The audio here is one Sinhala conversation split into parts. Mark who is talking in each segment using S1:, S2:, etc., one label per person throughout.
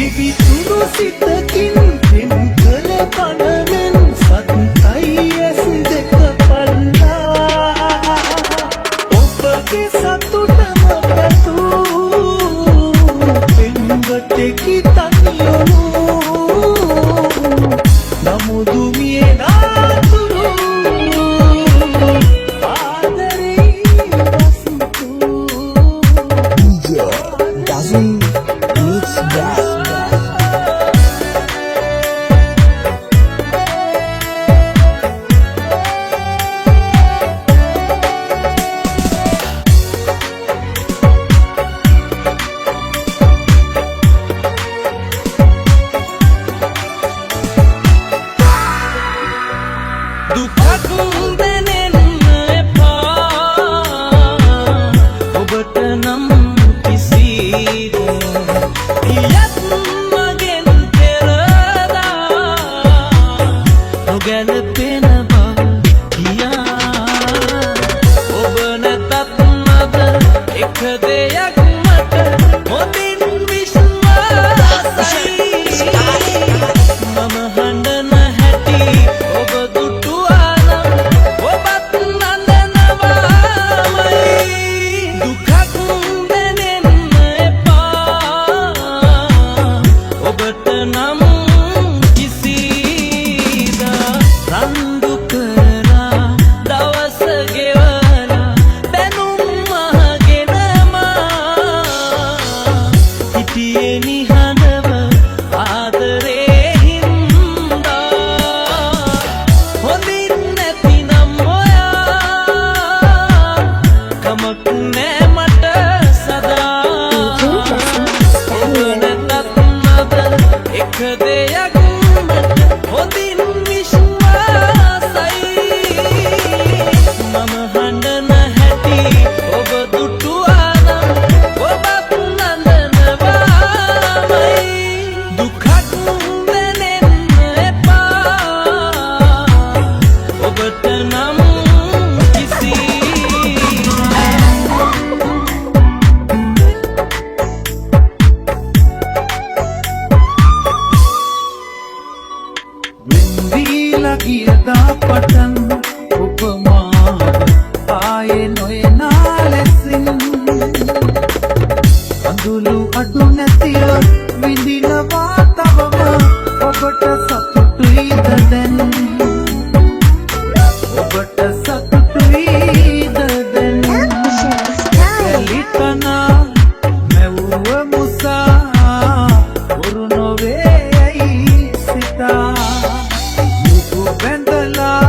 S1: පිවිතුරු සිතකින් පෙම් කළ පනවෙන් සත්තයි ඇස් දෙක පල්ලා ඔබගේ සතුටම පැතූ පෙම්වතෙකි තනියොමු නමුදු මියේ නාතුරු ආදරේ වස්තු
S2: Dazzle meets Dash.
S1: දුකක් දැනෙන්න එපා ඔබට නම් කිසිද පියත් මගෙන් පෙරදා නොගැලපෙන බව කියා ඔබ නැතත් මට එක දෙයක් මට හොඳින් විශ්වාසයි මම හඬන හැටි ඔබ දුටුවා නම් ඔබත් නඳනවාමයි දුකක් දැනෙන්න එපා ඔබට නම් කිසිදා රණ්ඩු කරලා දවස ගෙවලා බැනුම් අහගෙන හිටියේ නිහඬව ආදරේ හින්දා හොඳින් නැතිනම් ඔයා කමක් නෑ මට සදා ඔබ නැතත් මට එක දෙයක් මට හොඳින් විශ්වාසයි මම හඬන හැටි ඔබ දුටුවා නම් ඔබත් නඳනවාමයි දුකක් දැනෙන්න එපා ඔබට නම් වෙන්දීලා ගියදා පටන් ඔබ මාව ආයේ නොයනා ලෙසින් අඳුළු අඩු නැතිව විඳිනවා තවම ඔබට සතුටුයිද දැන් ඔබට සතුටුයිද දැන් කැලිතනා මැවුව මුසා වරු නොවේ ඇයි සිතා මුතු බැඳලා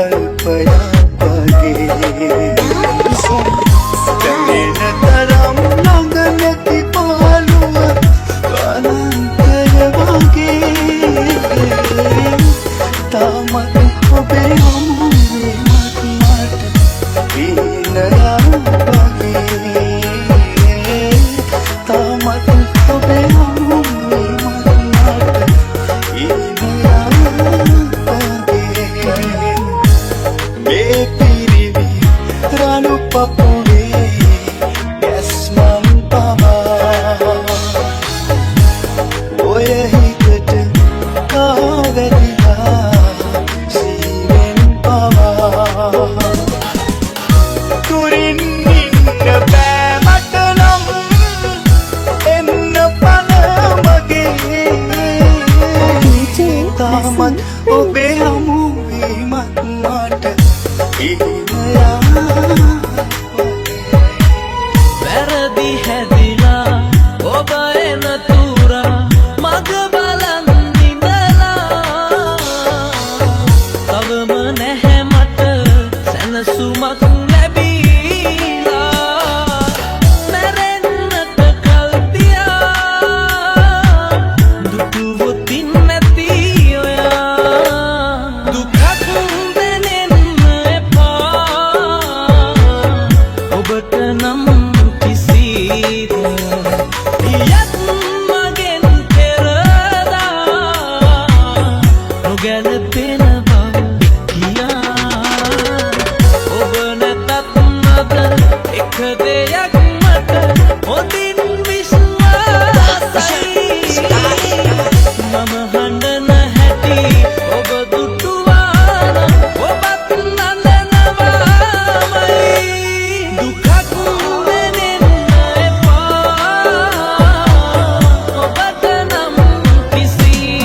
S3: කල්පයක් වගේ දැනෙන තරම් ළඟ නැති පාළුව අනන්තය වගේ තාමත් ඔබේ හමුවේ මට පීනයක් වගේ තාමත් ඔබේ හමුවේ මට පීනයක් වගේ මේ පිරිවි රණු පපුවේ ගැස්මන් පමා ඔය හිතට කාවැදිලා සීවෙන් පවා තුරින් ඉන්න බෑ මට නම් එන්න පල මගේ තාමත් ඔබේ හමුවීමත් මට ඉනයක්
S1: වැරදි හැදිලා ඔබ එන තුරා මග බලන් ඉඳලා තවම නැහැ මට සැනසුමක් ලැබීලා මැරෙන්නට කල් තියා දුටුවොතින් නැති ඔයා දුකක් දැනෙන්න එපා ඔබට නම් කිසිද යත් මගෙන් පෙරදා නොගැලපෙන බව කියා ඔබ නැතත් මද එක දෙයක් මට හොඳින් විශ්වාසයි මම හඬන හැටි ඔබ දුටුවාන ඔබත් නඳනවාමයි දුකක් දැනෙන්න එපා ඔබට නම් කිසිදා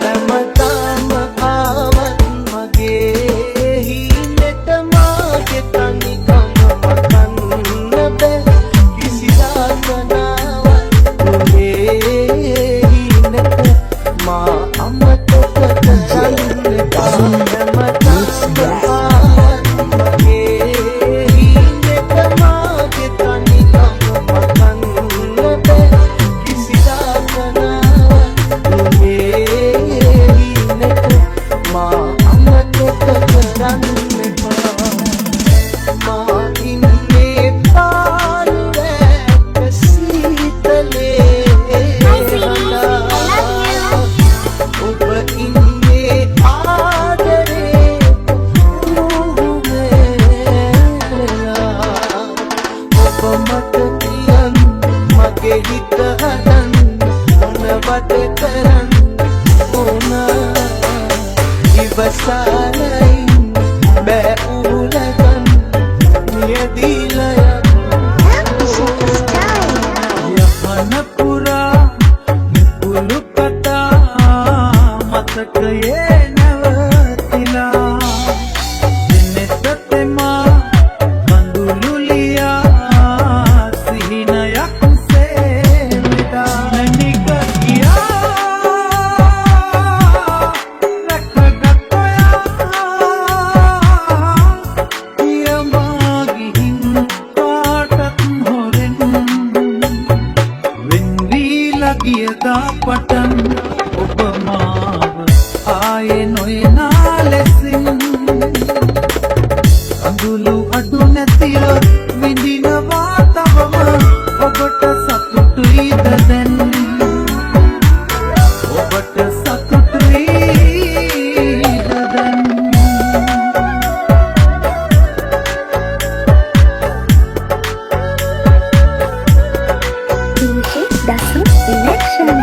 S3: හැමදාම ආවත් මගේ හිණට මාගේ තනිකම මකන්න බෑ කිසිදාක නාවත් ඔබේ හිණට මා අමතක කරන්න එපා හැමදාම ආවත් මගේ හිණට මාගේ තනිකම මකන්න බෑ කිසිදාක නාවත් ඔබේ හිණට මා අමතක කරන්න එපා මා ඉන්නේ පාරුවැක සීතලේ ඔබ ඉන්නේ ආදරේ මුහුදේලා ඔබ මට කියන් මගේ හිත හදන් මොනවද කරන් ඕන ඉවසාලයින් බෑ උලගන් මියදීලා යහන පුරා නිකුළු කතා මතකයේ නැවතිලා දිනෙත තෙමා කඳුළු ලියා සිහිනයක් සේවිතා නැනික කියා රැකගත් ඔයා යමාගිහින් කාටත් හොරෙන් වෙන්වීලා ගියදා පටන් ඔබ මාව ආයේ නොයනා ලෙසින් කඳුළු අඩු නැතිව විඳිනවා තවම ඔබට සතුටුයිද දැන් ඔබට සතුටුයිද දැන්
S4: Dasu Election.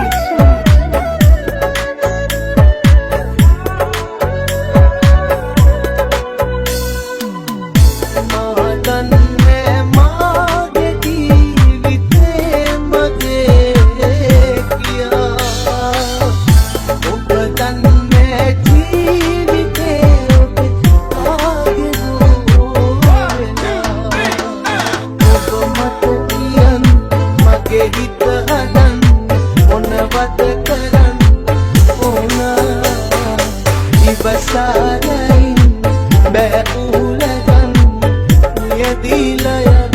S3: සාරයින් බැූලගන් යදීලයන්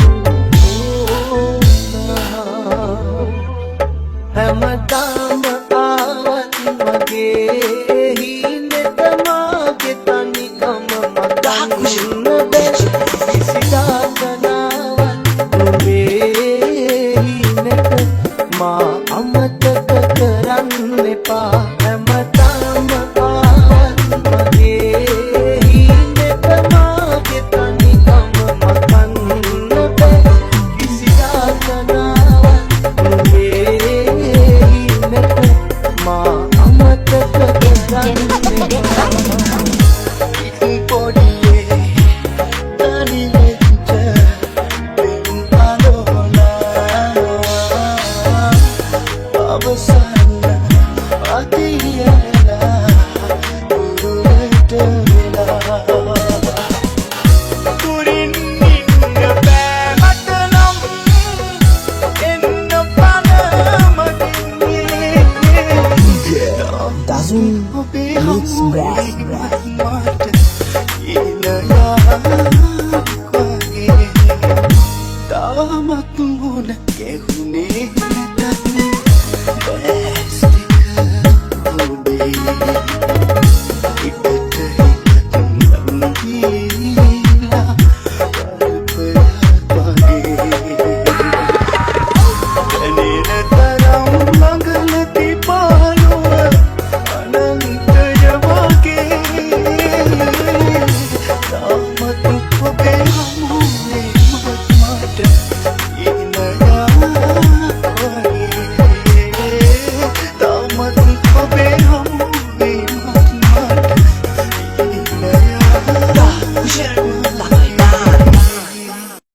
S3: හැමදාම ආවත් මගේ හිනෙතමාගේ තනිකම මතන්න බැ කිසිදාකනාවත් නුඹේ හිනෙත මා අමතක කරන්න එපා හැමදාම ආවත් මගේ හිනෙතමාගේ තනිකම මතන්න බැ කිසිදාකනාවත් නුඹේ හිනෙත මා අමතක කරන්න එපා ඉතින් පොඩියේ තනිවෙච්ච පින් අලෝලා අවසන් අතියලා උරුලට වෙලා දුරින් ඉන්න බෑ මට නම් එන්න පන මගින්නේ
S2: Dazun
S3: ඔබේ
S2: Mix Brass.
S3: හමුවේ මට ඉන